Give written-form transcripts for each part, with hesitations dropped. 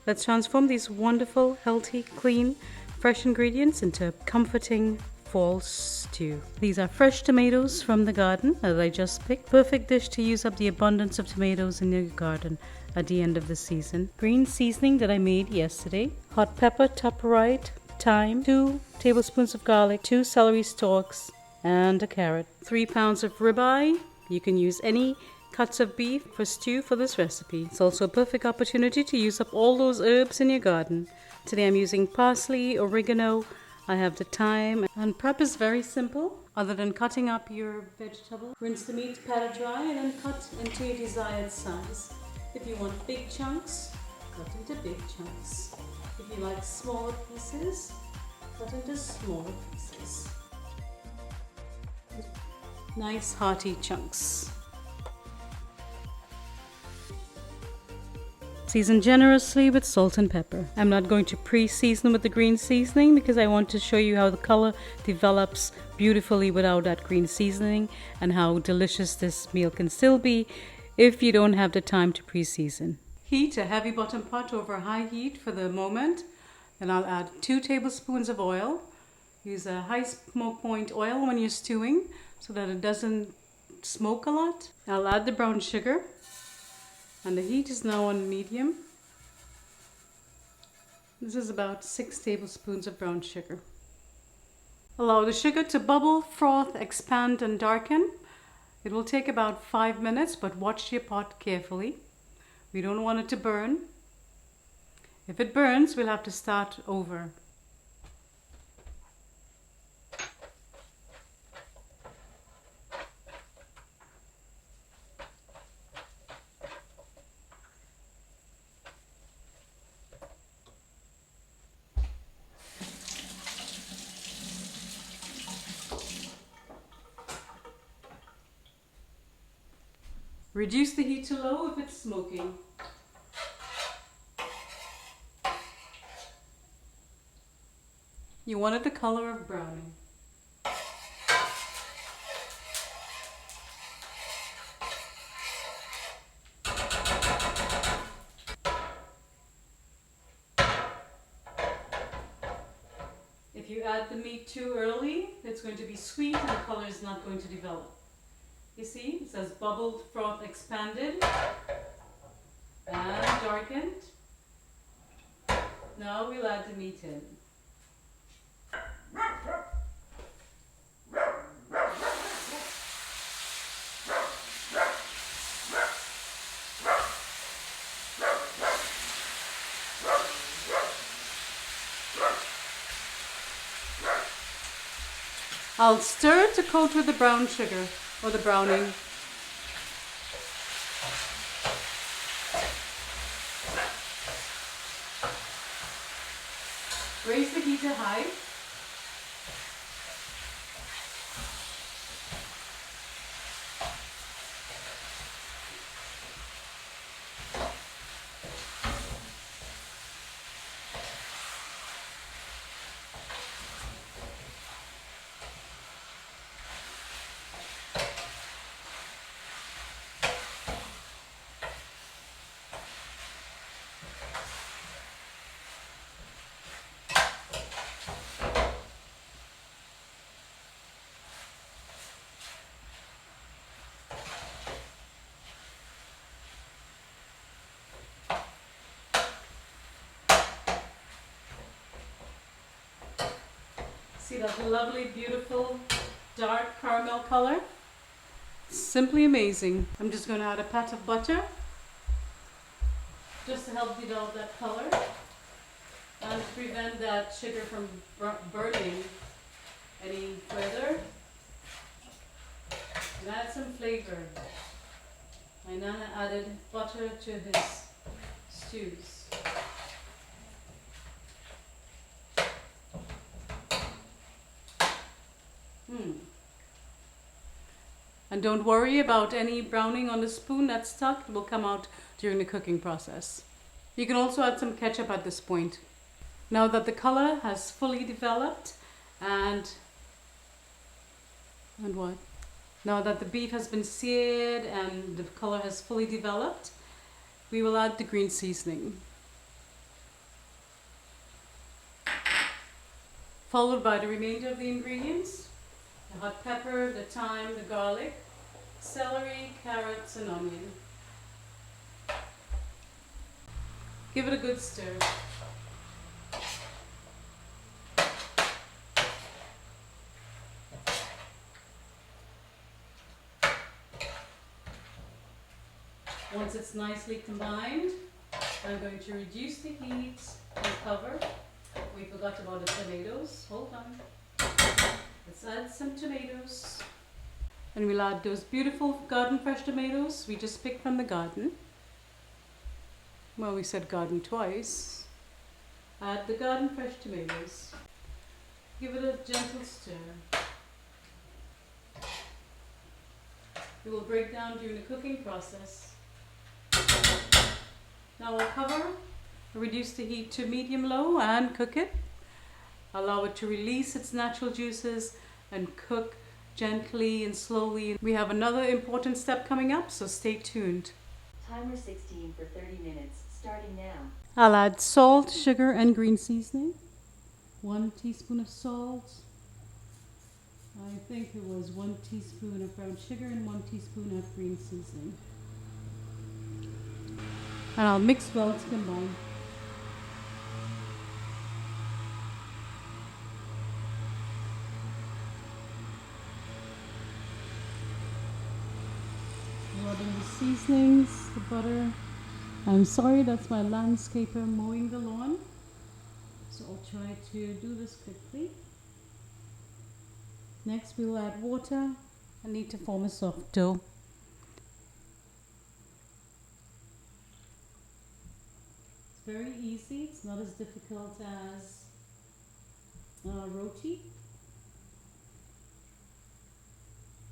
Let's transform these wonderful, healthy, clean, fresh ingredients into a comforting fall stew. These are fresh tomatoes from the garden that I just picked. Perfect dish to use up the abundance of tomatoes in your garden at the end of the season. Green seasoning that I made yesterday. Hot pepper, tapurite, thyme, 2 tablespoons of garlic, 2 celery stalks, and a carrot. 3 pounds of ribeye. You can use any cuts of beef for stew for this recipe. It's also a perfect opportunity to use up all those herbs in your garden. Today I'm using parsley, oregano, I have the thyme, and prep is very simple. Other than cutting up your vegetable, rinse the meat, pat it dry, and then cut into your desired size. If you want big chunks, cut into big chunks. If you like smaller pieces, cut into smaller pieces. Nice hearty chunks. Season generously with salt and pepper. I'm not going to pre-season with the green seasoning because I want to show you how the color develops beautifully without that green seasoning and how delicious this meal can still be if you don't have the time to pre-season. Heat a heavy bottom pot over high heat for the moment. Then I'll add 2 tablespoons of oil. Use a high smoke point oil when you're stewing so that it doesn't smoke a lot. I'll add the brown sugar. And the heat is now on medium. This is about 6 tablespoons of brown sugar. Allow the sugar to bubble, froth, expand, and darken. It will take about 5 minutes, but watch your pot carefully. We don't want it to burn. If it burns, we'll have to start over. Reduce the heat to low if it's smoking. You want it the color of browning. If you add the meat too early, it's going to be sweet and the color is not going to develop. You see, it says bubbled, froth, expanded, and darkened. Now we'll add the meat in. I'll stir to coat with the brown sugar or the browning. Raise the heat to high. See that lovely, beautiful, dark caramel color? Simply amazing. I'm just going to add a pat of butter just to help develop that color and prevent that sugar from burning any further. And add some flavor. I now added butter to his stews. And don't worry about any browning on the spoon that's stuck. It will come out during the cooking process. You can also add some ketchup at this point. Now that the color has fully developed and what? Now that the beef has been seared and the color has fully developed, we will add the green seasoning. followed by the remainder of the ingredients: the hot pepper, the thyme, the garlic, celery, carrots, and onion. Give it a good stir. Once it's nicely combined, I'm going to reduce the heat and cover. We forgot about the tomatoes. Hold on. Let's add some tomatoes. And we'll add those beautiful garden fresh tomatoes we just picked from the garden. Well, we said garden twice. Add the garden fresh tomatoes. Give it a gentle stir. It will break down during the cooking process. Now I'll cover, reduce the heat to medium-low and cook it. Allow it to release its natural juices and cook gently and slowly. We have another important step coming up, so stay tuned. Timer 16 for 30 minutes, starting now. I'll add salt, sugar, and green seasoning. 1 teaspoon of salt. I think it was 1 teaspoon of brown sugar and 1 teaspoon of green seasoning. And I'll mix well to combine. Rubbing the seasonings, the butter. I'm sorry, that's my landscaper mowing the lawn. So I'll try to do this quickly. Next we'll add water. I need to form a soft dough. It's very easy, it's not as difficult as roti.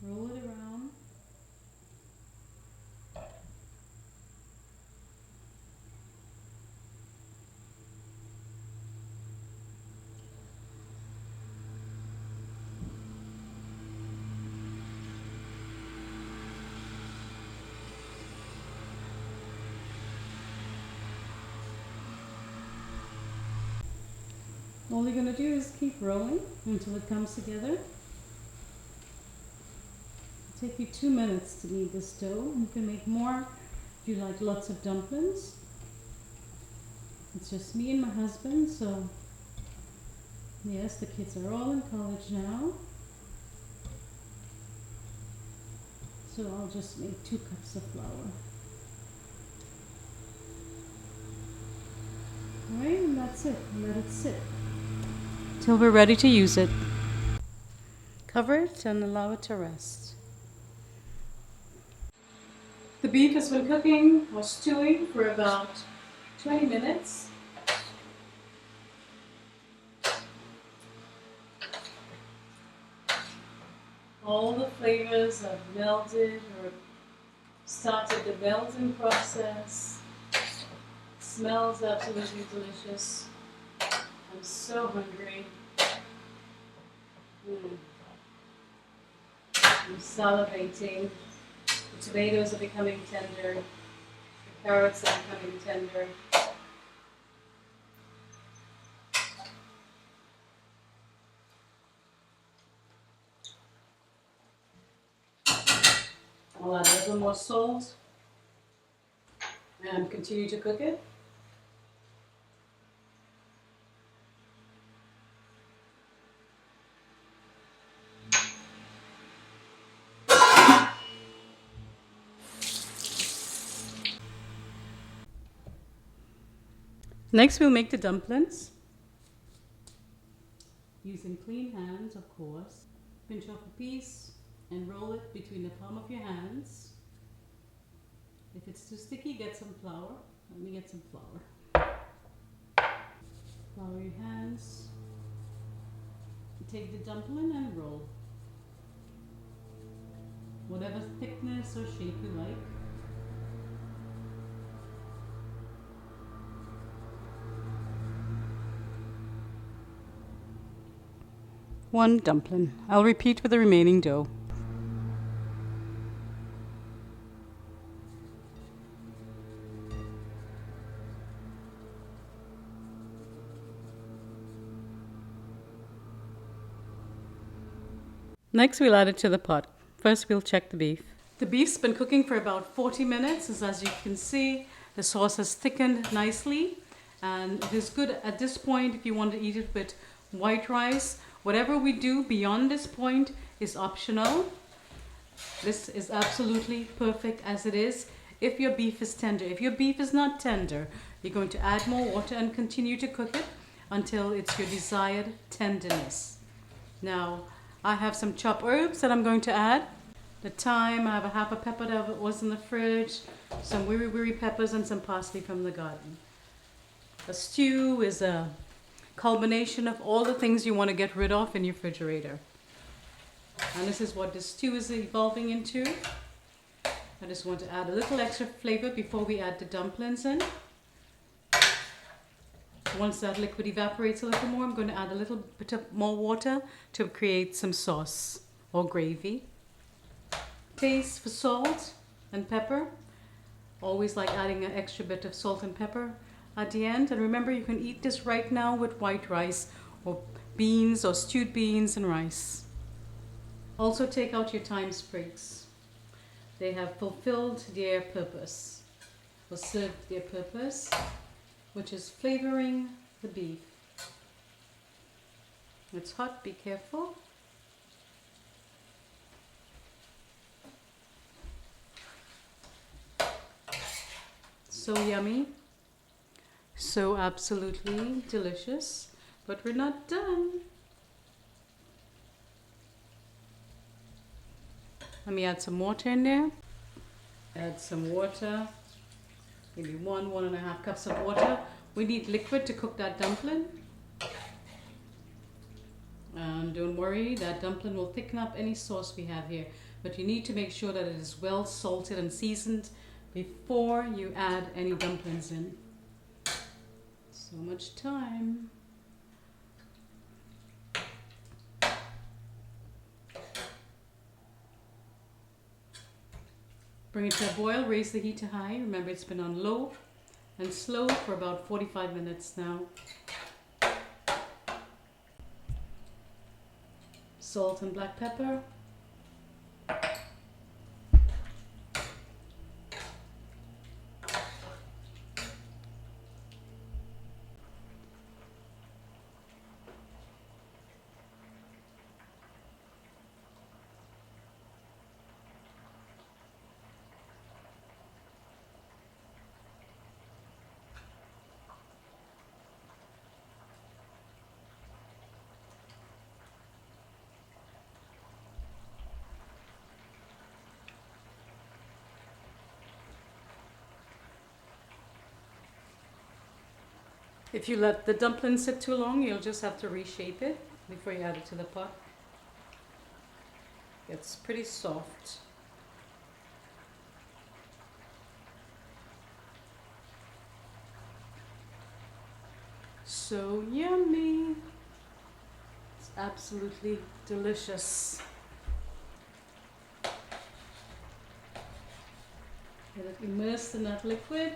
Roll it around. All you're going to do is keep rolling until it comes together. It'll take you 2 minutes to knead this dough. You can make more if you like lots of dumplings. It's just me and my husband, so yes, the kids are all in college now. So I'll just make 2 cups of flour. Alright, and that's it. Let it sit till we're ready to use it. Cover it and allow it to rest. The beef has been cooking or stewing for about 20 minutes. All the flavors have melded or started the melting process. It smells absolutely delicious. I'm so hungry. I'm salivating. The tomatoes are becoming tender. The carrots are becoming tender. I'll add a little more salt and continue to cook it. Next we'll make the dumplings. Using clean hands, of course. Pinch off a piece and roll it between the palm of your hands. If it's too sticky, get some flour. Let me get some flour. Flour your hands. Take the dumpling and roll. Whatever thickness or shape you like. One dumpling. I'll repeat with the remaining dough. Next, we'll add it to the pot. First, we'll check the beef. The beef's been cooking for about 40 minutes. As you can see, the sauce has thickened nicely. And it is good at this point if you want to eat it with white rice. Whatever we do beyond this point is optional. This is absolutely perfect as it is. If your beef is tender, if your beef is not tender, you're going to add more water and continue to cook it until it's your desired tenderness. Now, I have some chopped herbs that I'm going to add. The thyme, I have a half a pepper that was in the fridge, some wiri peppers and some parsley from the garden. A stew is a culmination of all the things you want to get rid of in your refrigerator. And this is what the stew is evolving into. I just want to add a little extra flavor before we add the dumplings in. Once that liquid evaporates a little more, I'm going to add a little bit of more water to create some sauce or gravy. Taste for salt and pepper. Always like adding an extra bit of salt and pepper at the end. And remember, you can eat this right now with white rice or beans or stewed beans and rice. Also take out your thyme sprigs. They have fulfilled their purpose, or served their purpose, which is flavoring the beef. It's hot, be careful. So yummy, so absolutely delicious, but we're not done. Let me add some water in there. Add some water, maybe 1.5 cups of water. We need liquid to cook that dumpling. And don't worry, that dumpling will thicken up any sauce we have here. But you need to make sure that it is well salted and seasoned before you add any dumplings in. So much time. Bring it to a boil, raise the heat to high. Remember, it's been on low and slow for about 45 minutes now. Salt and black pepper. If you let the dumpling sit too long, you'll just have to reshape it before you add it to the pot. It's pretty soft. So yummy. It's absolutely delicious. Get it immersed in that liquid.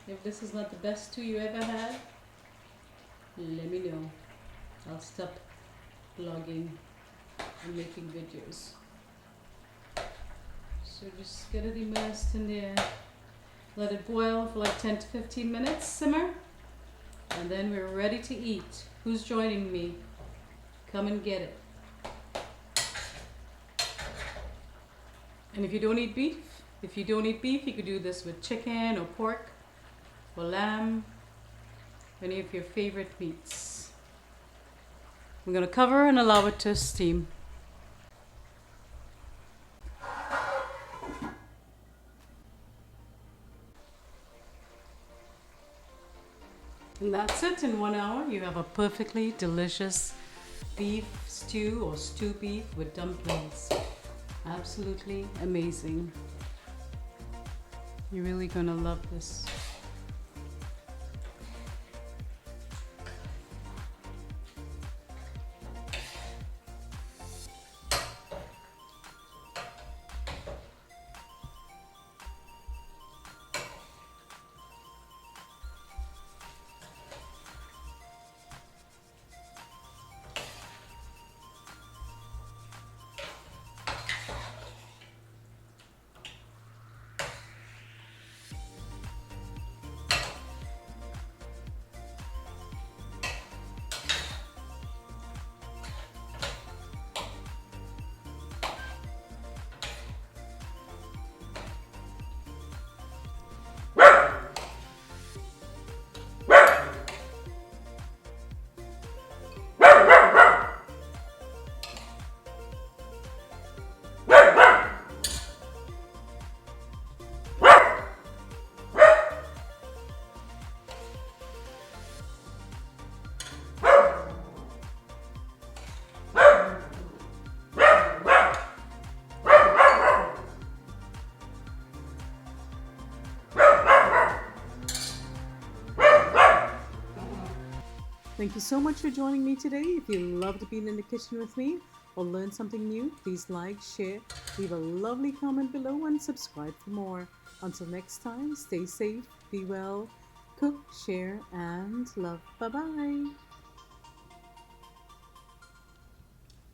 If this is not the best stew you ever had, let me know. I'll stop blogging and making videos. So just get it immersed in there. Let it boil for like 10 to 15 minutes, simmer. And then we're ready to eat. Who's joining me? Come and get it. And if you don't eat beef, you could do this with chicken or pork or lamb, any of your favorite meats. I'm going to cover and allow it to steam. And that's it. In 1 hour, you have a perfectly delicious beef stew or stew beef with dumplings. Absolutely amazing. You're really gonna love this. Thank you so much for joining me today. If you loved being in the kitchen with me or learned something new, please like, share, leave a lovely comment below, and subscribe for more. Until next time, stay safe, be well, cook, share, and love. Bye-bye.